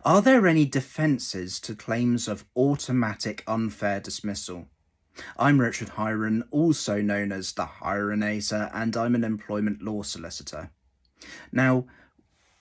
Are there any defences to claims of automatic unfair dismissal? I'm Richard Hiron, also known as the Hironator, and I'm an employment law solicitor. Now,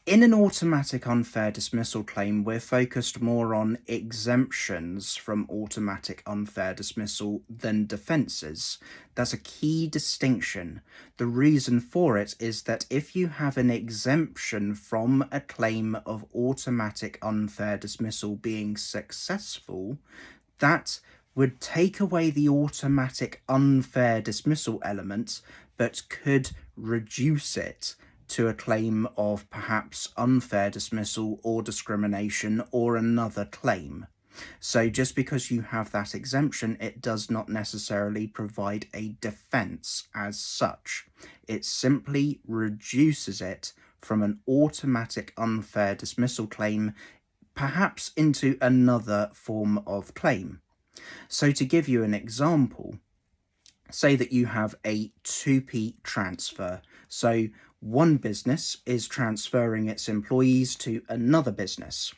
in an automatic unfair dismissal claim, we're focused more on exemptions from automatic unfair dismissal than defences. That's a key distinction. The reason for it is that if you have an exemption from a claim of automatic unfair dismissal being successful, that would take away the automatic unfair dismissal element, but could reduce it to a claim of perhaps unfair dismissal or discrimination or another claim. So just because you have that exemption, it does not necessarily provide a defence as such. It simply reduces it from an automatic unfair dismissal claim perhaps into another form of claim. So to give you an example, say that you have a 2P transfer. So one business is transferring its employees to another business.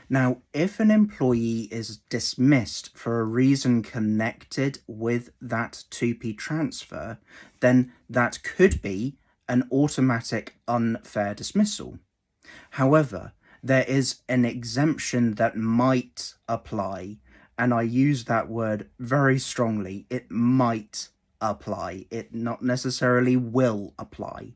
Now, if an employee is dismissed for a reason connected with that 2P transfer, then that could be an automatic unfair dismissal. However, there is an exemption that might apply, and I use that word very strongly. It might apply. It not necessarily will apply.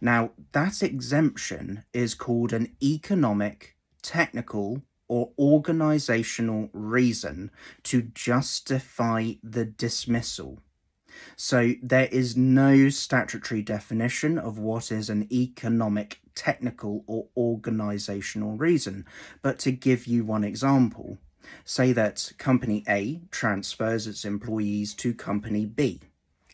Now, that exemption is called an economic, technical, or organizational reason to justify the dismissal. So there is no statutory definition of what is an economic, technical, or organizational reason. But to give you one example, say that Company A transfers its employees to Company B.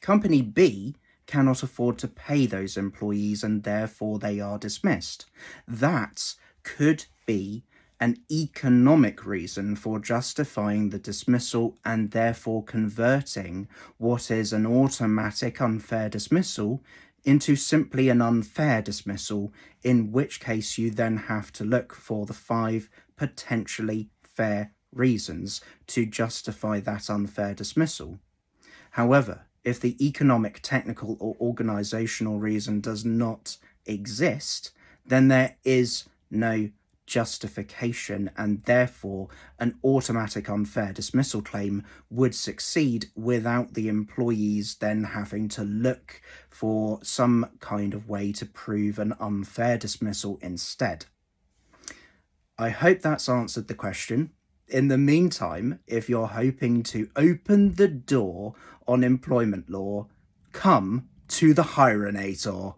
Company B cannot afford to pay those employees and therefore they are dismissed. That could be an economic reason for justifying the dismissal and therefore converting what is an automatic unfair dismissal into simply an unfair dismissal, in which case you then have to look for the 5 potentially fair reasons to justify that unfair dismissal. However, if the economic, technical, or organizational reason does not exist, then there is no justification, and therefore an automatic unfair dismissal claim would succeed without the employees then having to look for some kind of way to prove an unfair dismissal instead. I hope that's answered the question. In the meantime, if you're hoping to open the door on employment law, come to the Hironator.